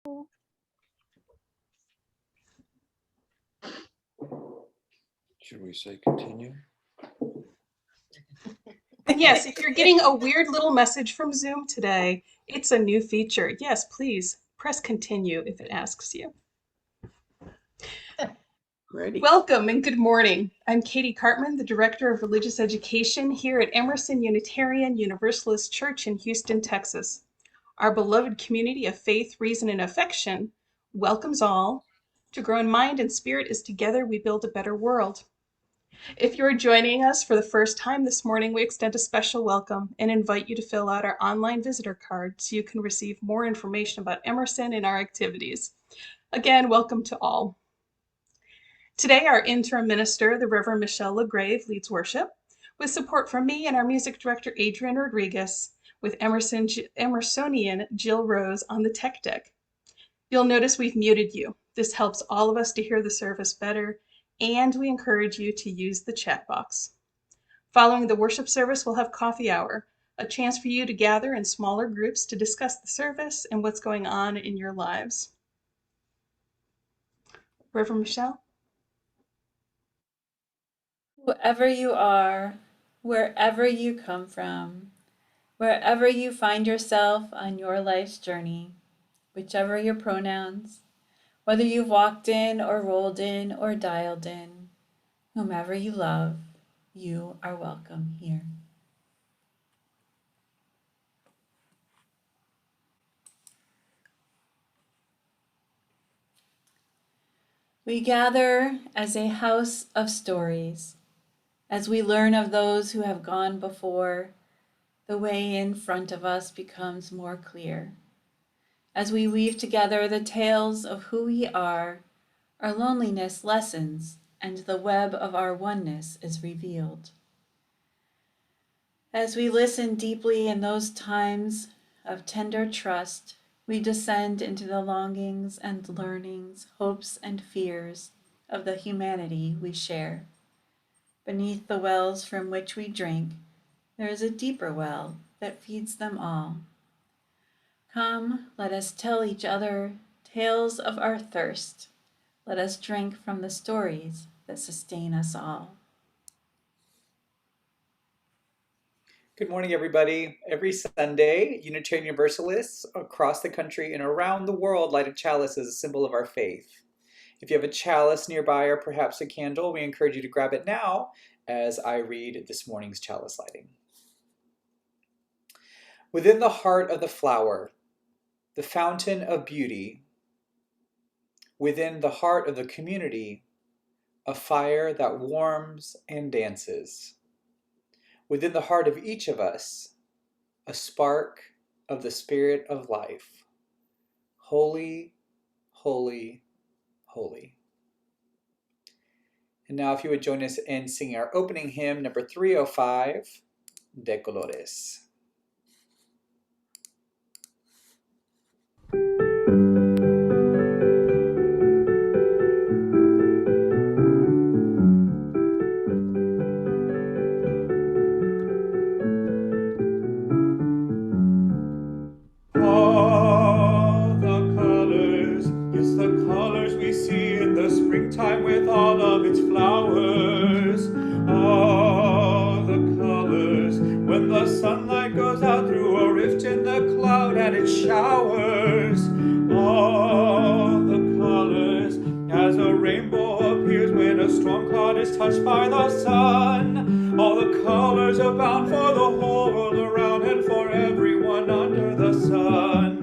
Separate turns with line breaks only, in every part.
Should we say continue?
And yes, if you're getting a weird little message from Zoom today, it's a new feature. Yes, please press continue if it asks you.
Ready.
Welcome and good morning. I'm Katie Cartman, the Director of Religious Education here at Emerson Unitarian Universalist Church in Houston, Texas. Our beloved community of faith, reason, and affection welcomes all to grow in mind and spirit as together we build a better world. If you're joining us for the first time this morning, we extend a special welcome and invite you to fill out our online visitor card so you can receive more information about Emerson and our activities. Again, welcome to all. Today, our interim minister, the Reverend Michelle LaGrave, leads worship with support from me and our music director, Adrian Rodriguez, with Emersonian Jill Rose on the tech deck. You'll notice we've muted you. This helps all of us to hear the service better, and we encourage you to use the chat box. Following the worship service, we'll have coffee hour, a chance for you to gather in smaller groups to discuss the service and what's going on in your lives. Reverend Michelle?
Whoever you are, wherever you come from, wherever you find yourself on your life's journey, whichever your pronouns, whether you've walked in or rolled in or dialed in, whomever you love, you are welcome here. We gather as a house of stories. As we learn of those who have gone before, the way in front of us becomes more clear. As we weave together the tales of who we are, our loneliness lessens and the web of our oneness is revealed. As we listen deeply in those times of tender trust, we descend into the longings and learnings, hopes and fears of the humanity we share. Beneath the wells from which we drink, there is a deeper well that feeds them all. Come, let us tell each other tales of our thirst. Let us drink from the stories that sustain us all.
Good morning, everybody. Every Sunday, Unitarian Universalists across the country and around the world light a chalice as a symbol of our faith. If you have a chalice nearby or perhaps a candle, we encourage you to grab it now as I read this morning's chalice lighting. Within the heart of the flower, the fountain of beauty, within the heart of the community, a fire that warms and dances. Within the heart of each of us, a spark of the spirit of life. Holy, holy, holy. And now if you would join us in singing our opening hymn, number 305, De Colores.
Springtime with all of its flowers, all the colors. When the sunlight goes out through a rift in the cloud and it showers, all the colors. As a rainbow appears when a storm cloud is touched by the sun, all the colors abound for the whole world around and for everyone under the sun.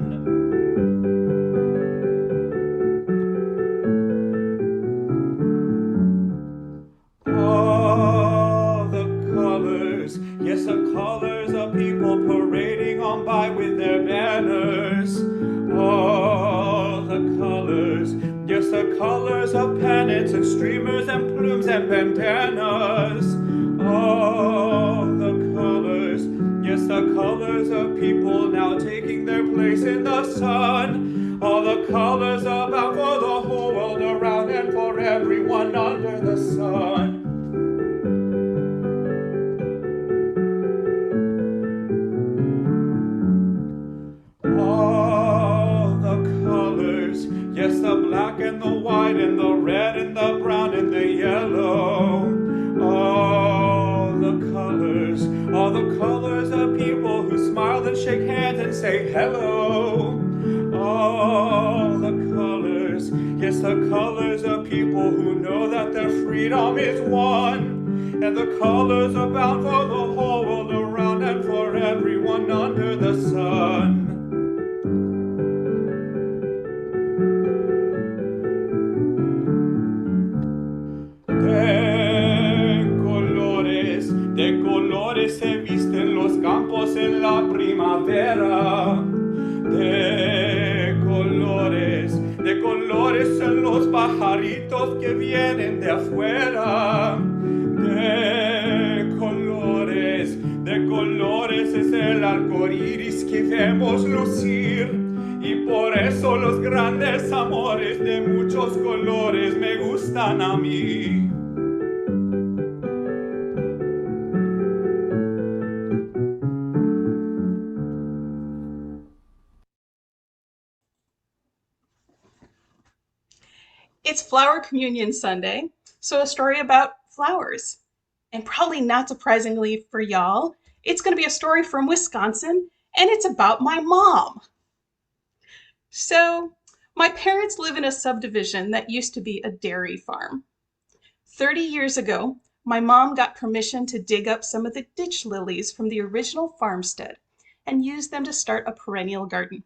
Yes, the colors of people parading on by with their banners. All the colors, yes, the colors of pennants and streamers and plumes and bandanas. All the colors, yes, the colors of people now taking their place in the sun. All the colors abound for the whole world around and for everyone under the sun. All the colors. colors. Yes, the black and the white and the red and the brown and the yellow. All the colors of people who smile and shake hands and say hello. All the colors, yes, the colors of people who know that their freedom is won. And the colors are bound for the whole world around and for everyone under the sun. De colores se visten los campos en la primavera. De colores son los pajaritos que vienen de afuera. De colores es el arco iris que vemos lucir. Y por eso los grandes amores de muchos colores me gustan a mí.
It's Flower Communion Sunday, so a story about flowers. And probably not surprisingly for y'all, it's going to be a story from Wisconsin, and it's about my mom. So, my parents live in a subdivision that used to be a dairy farm. 30 years ago, my mom got permission to dig up some of the ditch lilies from the original farmstead and use them to start a perennial garden.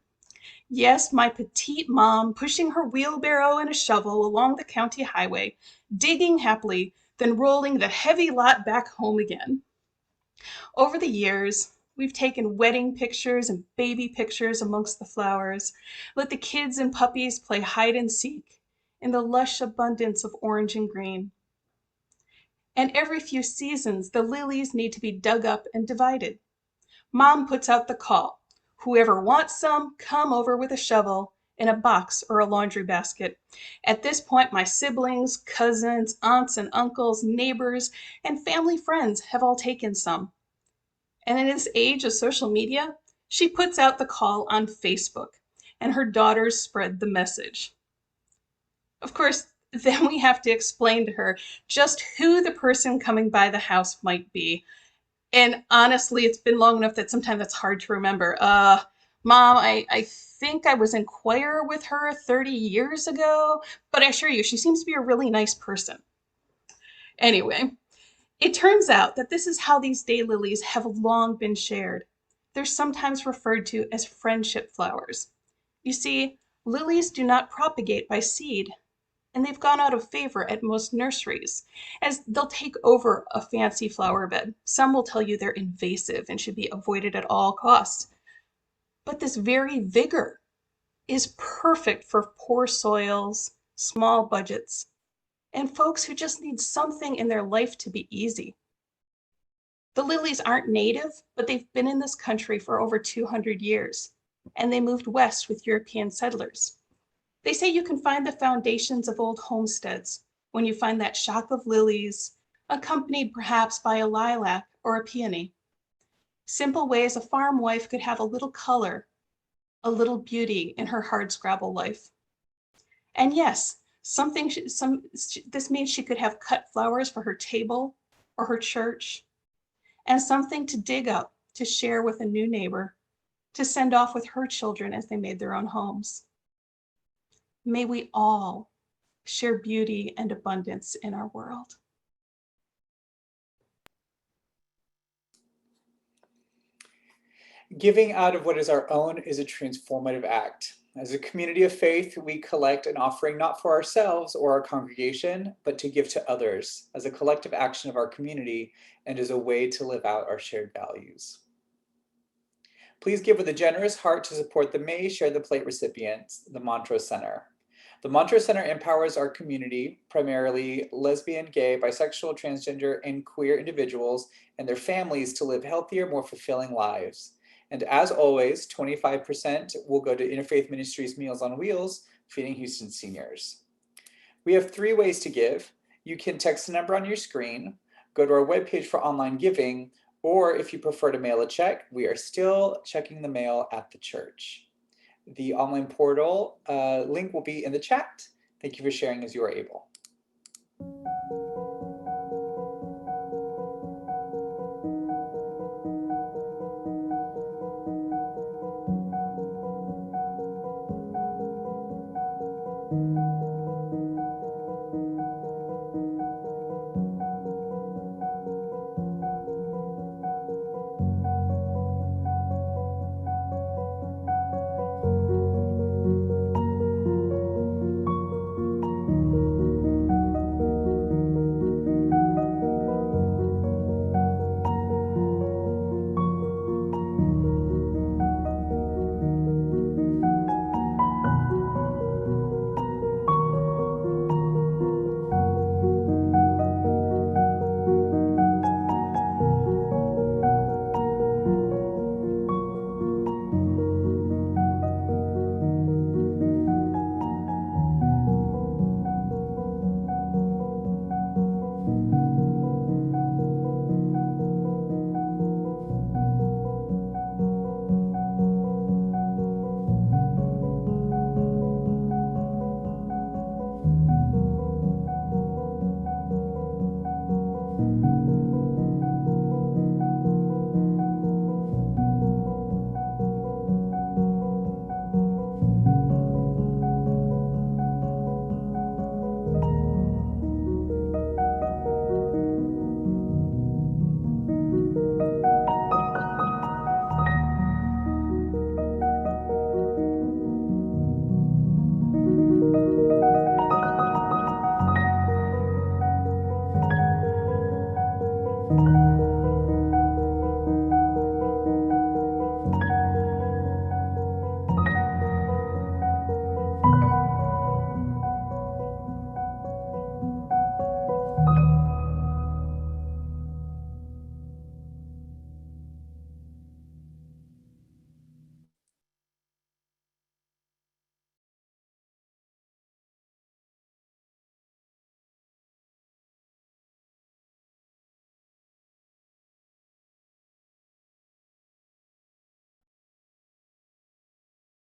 Yes, my petite mom pushing her wheelbarrow and a shovel along the county highway, digging happily, then rolling the heavy lot back home again. Over the years, we've taken wedding pictures and baby pictures amongst the flowers, let the kids and puppies play hide and seek in the lush abundance of orange and green. And every few seasons, the lilies need to be dug up and divided. Mom puts out the call. Whoever wants some, come over with a shovel in a box or a laundry basket. At this point, my siblings, cousins, aunts and uncles, neighbors, and family friends have all taken some. And in this age of social media, she puts out the call on Facebook, and her daughters spread the message. Of course, then we have to explain to her just who the person coming by the house might be. And honestly, it's been long enough that sometimes it's hard to remember. Mom, I think I was in choir with her 30 years ago, but I assure you, she seems to be a really nice person. Anyway, it turns out that this is how these daylilies have long been shared. They're sometimes referred to as friendship flowers. You see, lilies do not propagate by seed, and they've gone out of favor at most nurseries, as they'll take over a fancy flower bed. Some will tell you they're invasive and should be avoided at all costs. But this very vigor is perfect for poor soils, small budgets, and folks who just need something in their life to be easy. The lilies aren't native, but they've been in this country for over 200 years, and they moved west with European settlers. They say you can find the foundations of old homesteads when you find that shock of lilies, accompanied perhaps by a lilac or a peony. Simple ways a farm wife could have a little color, a little beauty in her hardscrabble life. And yes, this means she could have cut flowers for her table or her church, and something to dig up to share with a new neighbor, to send off with her children as they made their own homes. May we all share beauty and abundance in our world.
Giving out of what is our own is a transformative act. As a community of faith, we collect an offering not for ourselves or our congregation, but to give to others as a collective action of our community and as a way to live out our shared values. Please give with a generous heart to support the May Share the Plate recipients, the Montrose Center. The Montrose Center empowers our community, primarily lesbian, gay, bisexual, transgender, and queer individuals and their families to live healthier, more fulfilling lives. And as always, 25% will go to Interfaith Ministries Meals on Wheels, feeding Houston seniors. We have 3 ways to give. You can text the number on your screen, go to our webpage for online giving, or if you prefer to mail a check, we are still checking the mail at the church. The online portal link will be in the chat. Thank you for sharing as you are able.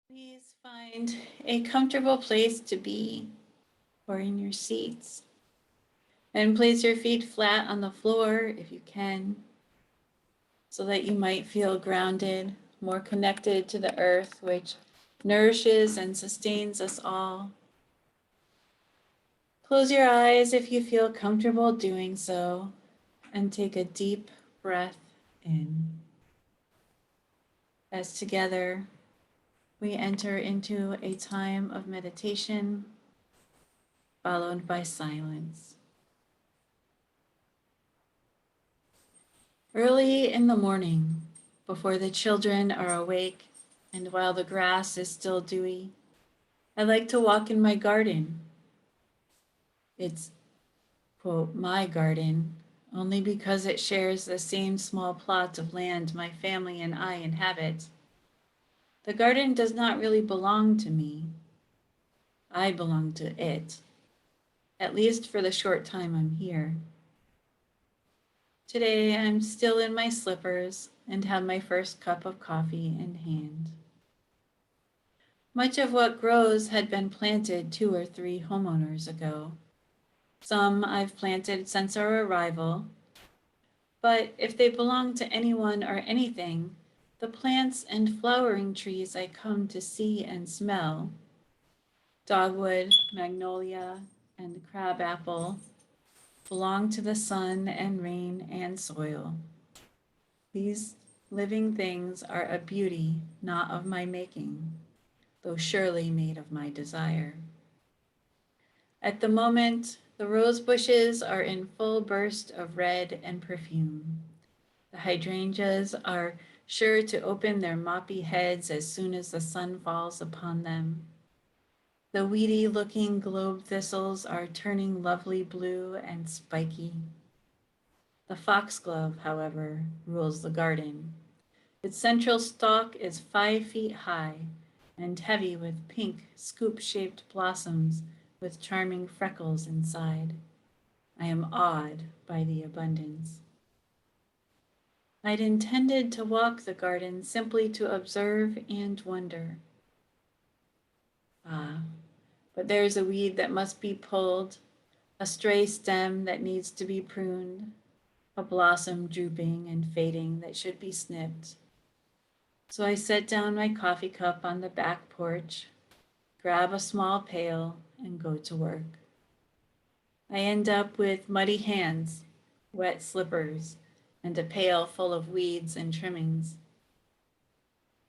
Please find a comfortable place to be or in your seats. And place your feet flat on the floor if you can, so that you might feel grounded, more connected to the earth, which nourishes and sustains us all. Close your eyes if you feel comfortable doing so, and take a deep breath in. As together, we enter into a time of meditation, followed by silence. Early in the morning, before the children are awake and while the grass is still dewy, I like to walk in my garden. It's, quote, my garden, only because it shares the same small plot of land my family and I inhabit. The garden does not really belong to me. I belong to it, at least for the short time I'm here. Today, I'm still in my slippers and have my first cup of coffee in hand. Much of what grows had been planted 2 or 3 homeowners ago. Some I've planted since our arrival, but if they belong to anyone or anything, the plants and flowering trees I come to see and smell, dogwood, magnolia, and crabapple, belong to the sun and rain and soil. These living things are a beauty not of my making, though surely made of my desire. At the moment, the rose bushes are in full burst of red and perfume. The hydrangeas are sure to open their moppy heads as soon as the sun falls upon them. The weedy-looking globe thistles are turning lovely blue and spiky. The foxglove, however, rules the garden. Its central stalk is 5 feet high and heavy with pink, scoop-shaped blossoms with charming freckles inside. I am awed by the abundance. I'd intended to walk the garden simply to observe and wonder. But there's a weed that must be pulled, a stray stem that needs to be pruned, a blossom drooping and fading that should be snipped. So I set down my coffee cup on the back porch, grab a small pail, and go to work. I end up with muddy hands, wet slippers, and a pail full of weeds and trimmings.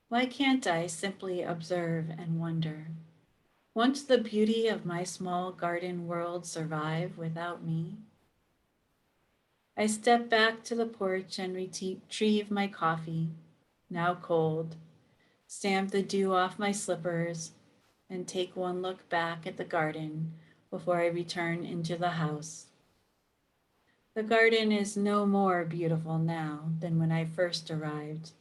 Why can't I simply observe and wonder? Won't the beauty of my small garden world survive without me? I step back to the porch and retrieve my coffee, now cold, stamp the dew off my slippers, and take one look back at the garden before I return into the house. The garden is no more beautiful now than when I first arrived.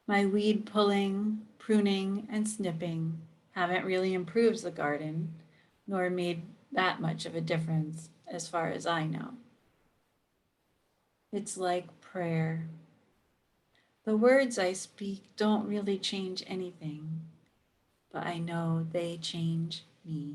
My weed pulling, pruning, and snipping haven't really improved the garden, nor made that much of a difference, as far as I know. It's like prayer. The words I speak don't really change anything, but I know they change me.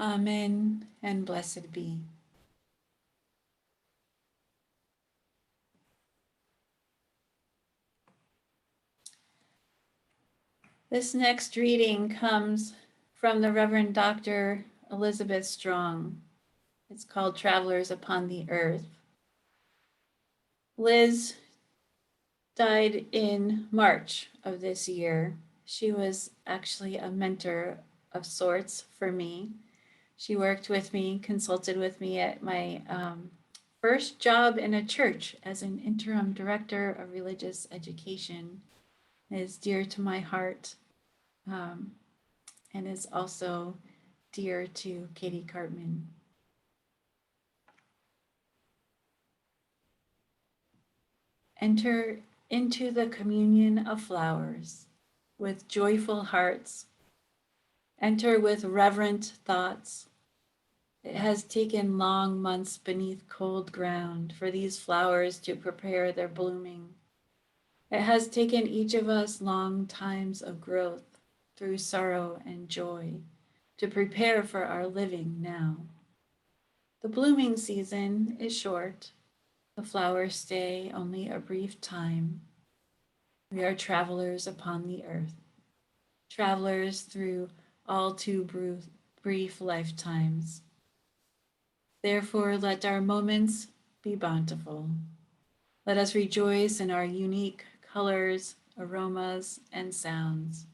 Amen and blessed be. This next reading comes from the Reverend Dr. Elizabeth Strong. It's called Travelers Upon the Earth. Liz died in March of this year. She was actually a mentor of sorts for me. She worked with me, consulted with me at my first job in a church as an interim director of religious education. It is dear to my heart, and is also dear to Katie Cartman. Enter into the communion of flowers with joyful hearts. Enter with reverent thoughts. It has taken long months beneath cold ground for these flowers to prepare their blooming. It has taken each of us long times of growth through sorrow and joy to prepare for our living now. The blooming season is short. The flowers stay only a brief time. We are travelers upon the earth, travelers through all too brief lifetimes. Therefore, let our moments be bountiful. Let us rejoice in our unique colors, aromas, and sounds.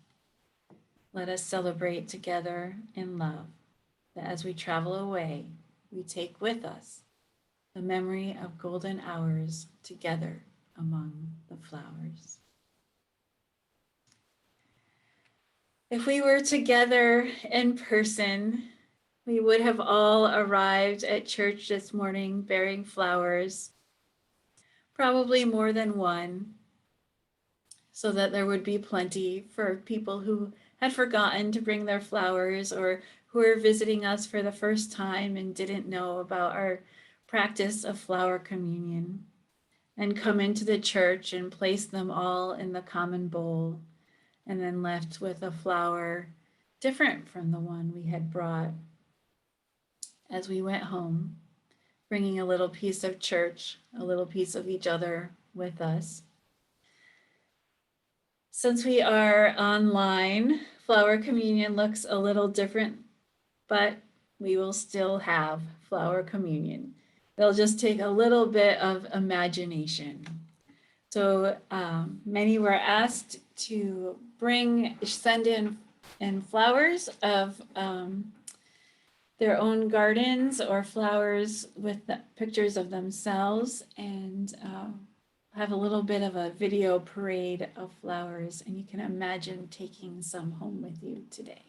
Let us celebrate together in love, that as we travel away, we take with us the memory of golden hours together among the flowers. If we were together in person, we would have all arrived at church this morning bearing flowers, probably more than one, so that there would be plenty for people who had forgotten to bring their flowers or who are visiting us for the first time and didn't know about our practice of flower communion, and come into the church and place them all in the common bowl, and then left with a flower different from the one we had brought as we went home, bringing a little piece of church, a little piece of each other with us. Since we are online, flower communion looks a little different, but we will still have flower communion. It'll just take a little bit of imagination. So many were asked to send in flowers of their own gardens or flowers with the pictures of themselves, and have a little bit of a video parade of flowers, and you can imagine taking some home with you today.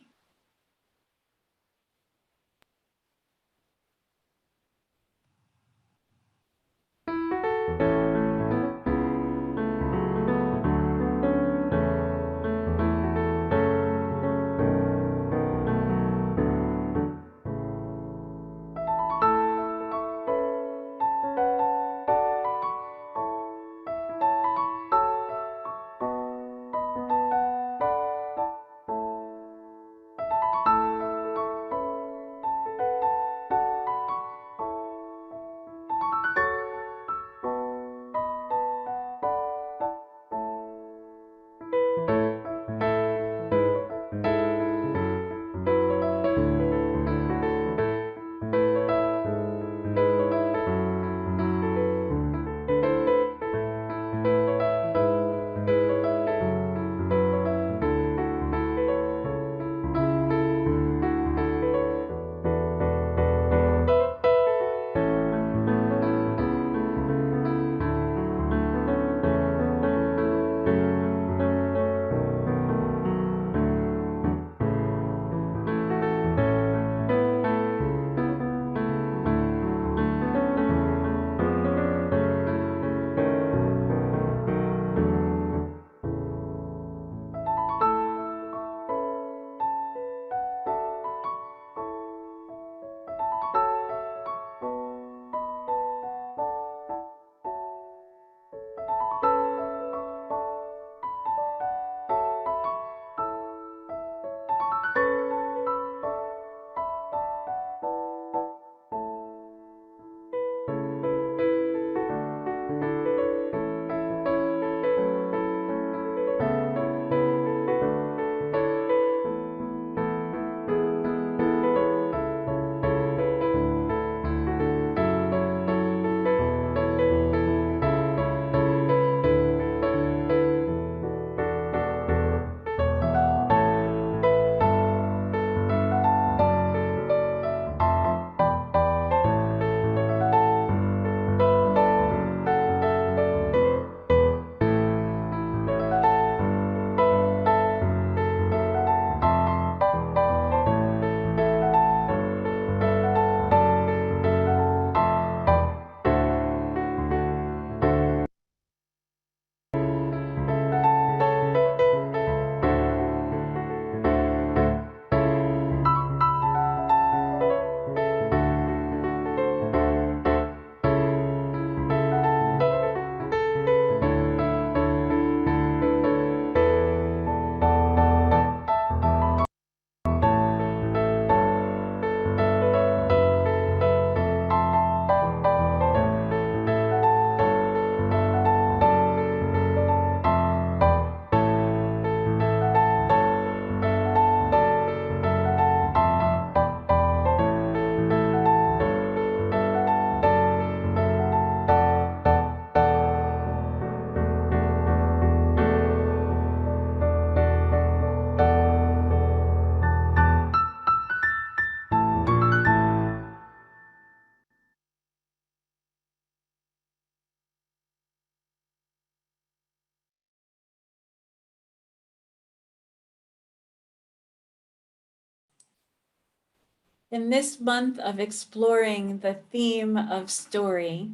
In this month of exploring the theme of story,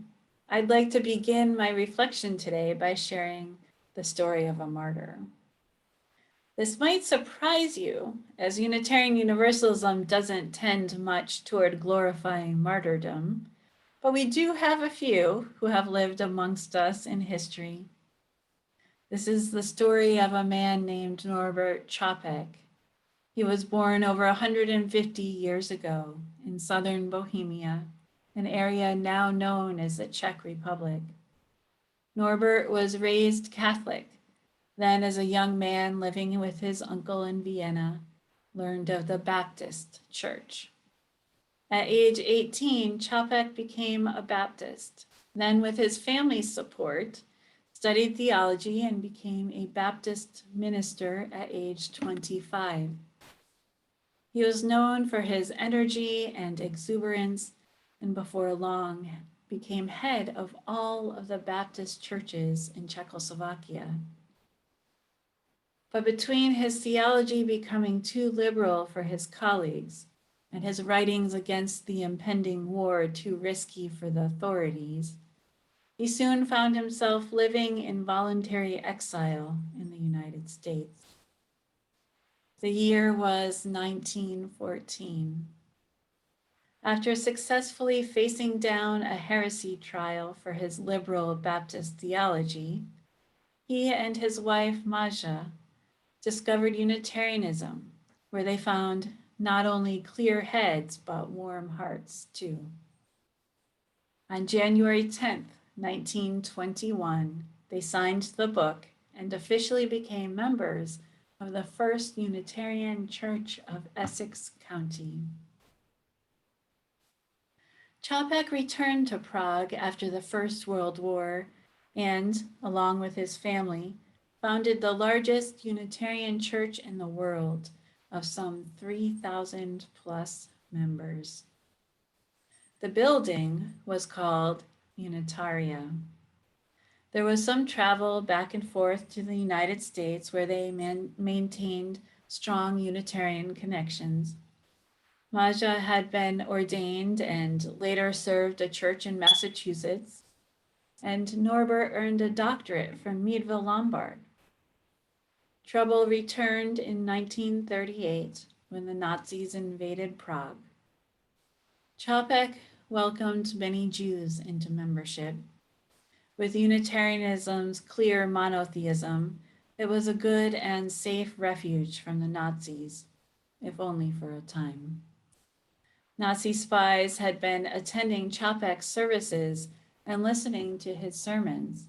I'd like to begin my reflection today by sharing the story of a martyr. This might surprise you, as Unitarian Universalism doesn't tend much toward glorifying martyrdom, but we do have a few who have lived amongst us in history. This is the story of a man named Norbert Čapek. He was born over 150 years ago in southern Bohemia, an area now known as the Czech Republic. Norbert was raised Catholic. Then, as a young man living with his uncle in Vienna, learned of the Baptist Church. At age 18, Čapek became a Baptist. Then, with his family's support, studied theology and became a Baptist minister at age 25. He was known for his energy and exuberance, and before long became head of all of the Baptist churches in Czechoslovakia. But between his theology becoming too liberal for his colleagues and his writings against the impending war too risky for the authorities, he soon found himself living in voluntary exile in the United States. The year was 1914. After successfully facing down a heresy trial for his liberal Baptist theology, he and his wife, Maja, discovered Unitarianism, where they found not only clear heads, but warm hearts too. On January 10th, 1921, they signed the book and officially became members of the First Unitarian Church of Essex County. Čapek returned to Prague after the First World War and, along with his family, founded the largest Unitarian church in the world of some 3,000 plus members. The building was called Unitaria. There was some travel back and forth to the United States where they maintained strong Unitarian connections. Maja had been ordained and later served a church in Massachusetts, and Norbert earned a doctorate from Meadville Lombard. Trouble returned in 1938 when the Nazis invaded Prague. Čapek welcomed many Jews into membership. With Unitarianism's clear monotheism, it was a good and safe refuge from the Nazis, if only for a time. Nazi spies had been attending Čapek's services and listening to his sermons.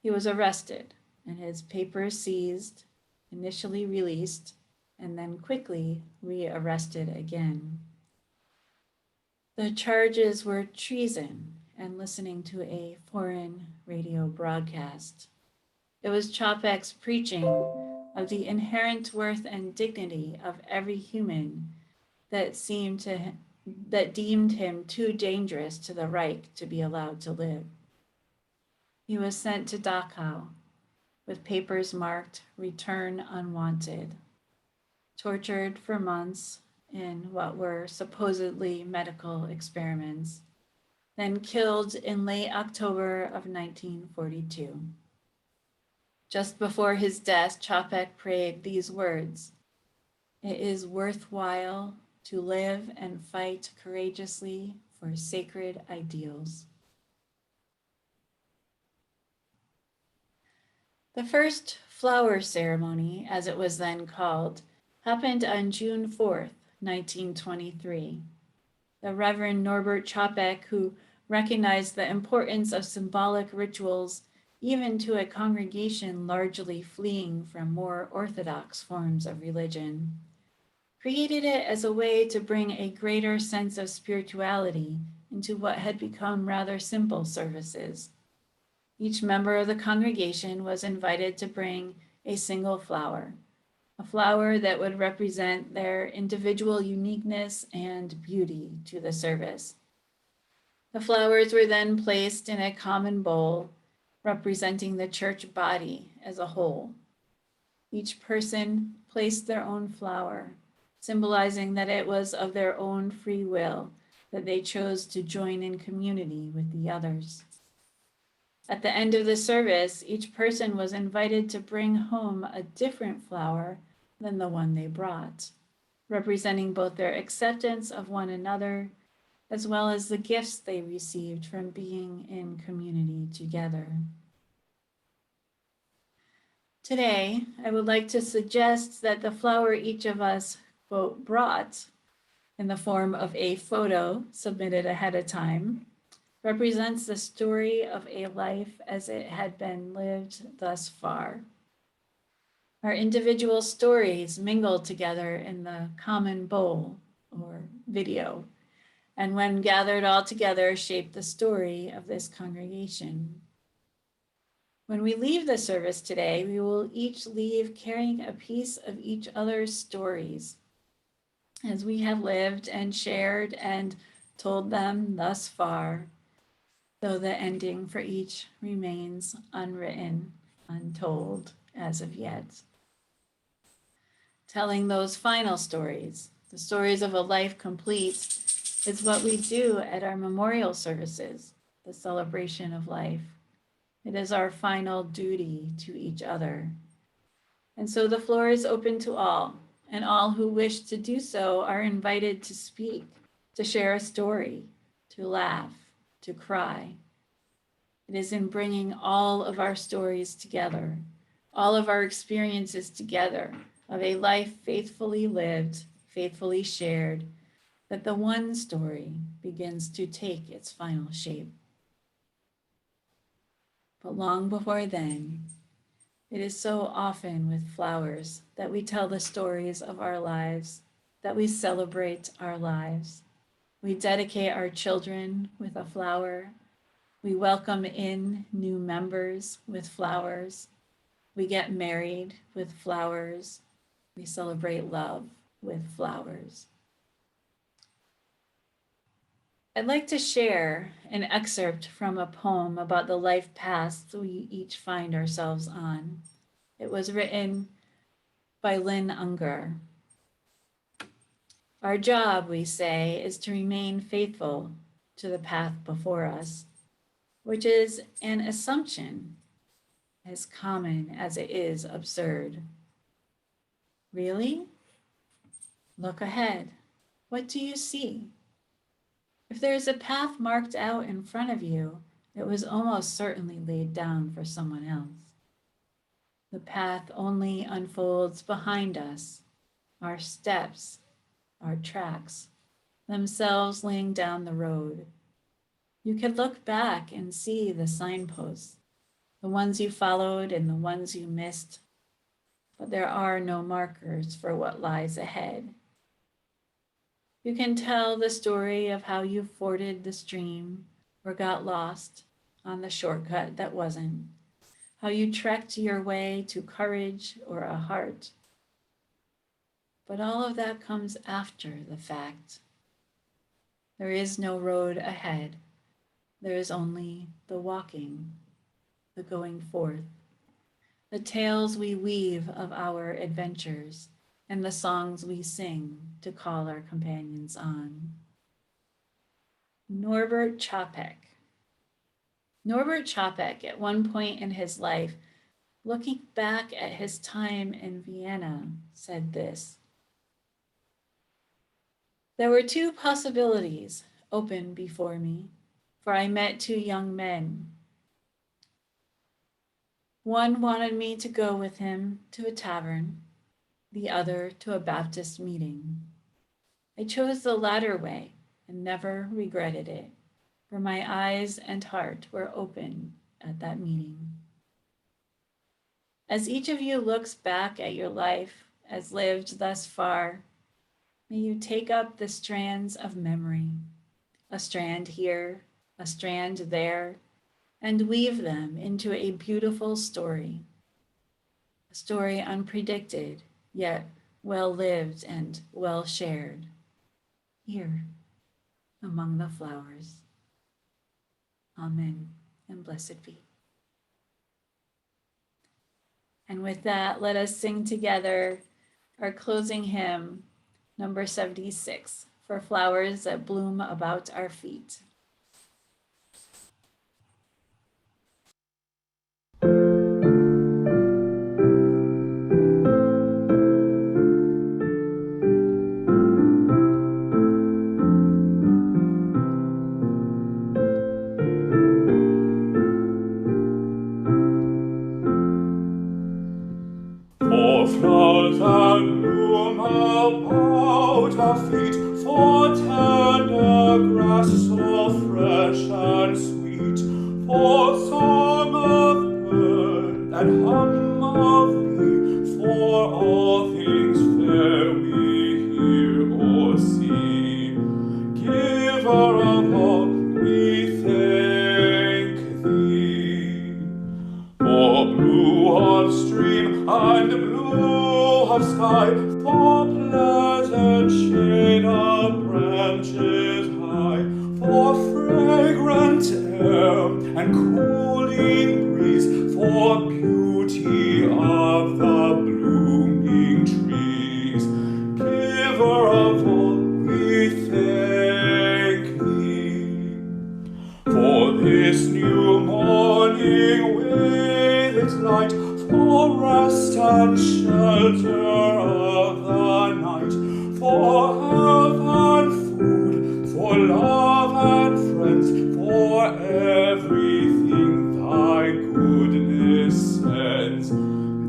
He was arrested and his papers seized, initially released, and then quickly re-arrested again. The charges were treason and listening to a foreign radio broadcast. It was Čapek's preaching of the inherent worth and dignity of every human that deemed him too dangerous to the Reich to be allowed to live. He was sent to Dachau with papers marked "Return Unwanted," tortured for months in what were supposedly medical experiments, then killed in late October of 1942. Just before his death, Čapek prayed these words: "It is worthwhile to live and fight courageously for sacred ideals." The first flower ceremony, as it was then called, happened on June 4th, 1923. The Reverend Norbert Čapek, who recognized the importance of symbolic rituals even to a congregation largely fleeing from more orthodox forms of religion, created it as a way to bring a greater sense of spirituality into what had become rather simple services. Each member of the congregation was invited to bring a single flower, a flower that would represent their individual uniqueness and beauty to the service. The flowers were then placed in a common bowl, representing the church body as a whole. Each person placed their own flower, symbolizing that it was of their own free will that they chose to join in community with the others. At the end of the service, each person was invited to bring home a different flower than the one they brought, representing both their acceptance of one another as well as the gifts they received from being in community together. Today, I would like to suggest that the flower each of us, quote, brought in the form of a photo submitted ahead of time represents the story of a life as it had been lived thus far. Our individual stories mingle together in the common bowl or video, and when gathered all together, shape the story of this congregation. When we leave the service today, we will each leave carrying a piece of each other's stories as we have lived and shared and told them thus far, though the ending for each remains unwritten, untold as of yet. Telling those final stories, the stories of a life complete, is what we do at our memorial services, the celebration of life. It is our final duty to each other. And so the floor is open to all, and all who wish to do so are invited to speak, to share a story, to laugh, to cry. It is in bringing all of our stories together, all of our experiences together of a life faithfully lived, faithfully shared, that the one story begins to take its final shape. But long before then, it is so often with flowers that we tell the stories of our lives, that we celebrate our lives. We dedicate our children with a flower. We welcome in new members with flowers. We get married with flowers. We celebrate love with flowers. I'd like to share an excerpt from a poem about the life paths we each find ourselves on. It was written by Lynn Unger. Our job, we say, is to remain faithful to the path before us, which is an assumption as common as it is absurd. Really? Look ahead. What do you see? If there is a path marked out in front of you, it was almost certainly laid down for someone else. The path only unfolds behind us, our steps, our tracks, themselves laying down the road. You could look back and see the signposts, the ones you followed and the ones you missed, but there are no markers for what lies ahead. You can tell the story of how you forded the stream or got lost on the shortcut that wasn't, how you trekked your way to courage or a heart. But all of that comes after the fact. There is no road ahead. There is only the walking, the going forth, the tales we weave of our adventures, and the songs we sing to call our companions on. Norbert Čapek. Norbert Čapek, at one point in his life, looking back at his time in Vienna, said this: "There were two possibilities open before me, for I met two young men. One wanted me to go with him to a tavern, the other to a Baptist meeting. I chose the latter way and never regretted it, for my eyes and heart were open at that meeting." As each of you looks back at your life as lived thus far, may you take up the strands of memory, a strand here, a strand there, and weave them into a beautiful story, a story unpredicted, yet well lived and well shared, here among the flowers. Amen, and blessed be. And with that, let us sing together our closing hymn, number 76, "For Flowers That Bloom About Our Feet."
fresh and sweet, for song of bird and hum of bee, for all things fair we hear or see. Giver of all, we thank thee. For blue of stream and blue of sky, for pleasant shade of branches high, for fragrant air and cooling breeze, for beauty of the blooming trees. Giver of all, we thank thee. For this new morning with its light, for rest and shelter of the night, for health and food, for love and friends, for everything thy goodness sends.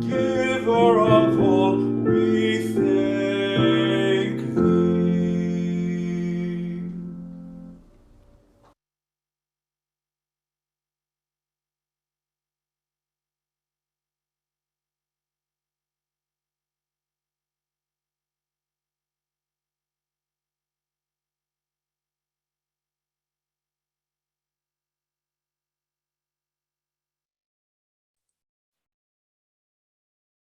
Giver of all, we thank thee.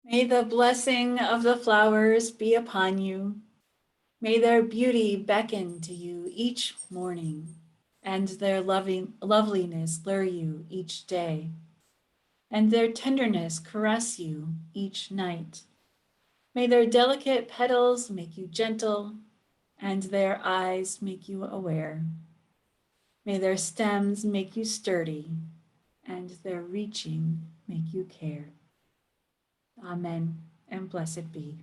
May the blessing of the flowers be upon you. May their beauty beckon to you each morning, and their loveliness lure you each day, and their tenderness caress you each night. May their delicate petals make you gentle, and their eyes make you aware. May their stems make you sturdy, and their reaching make you care. Amen, and blessed be.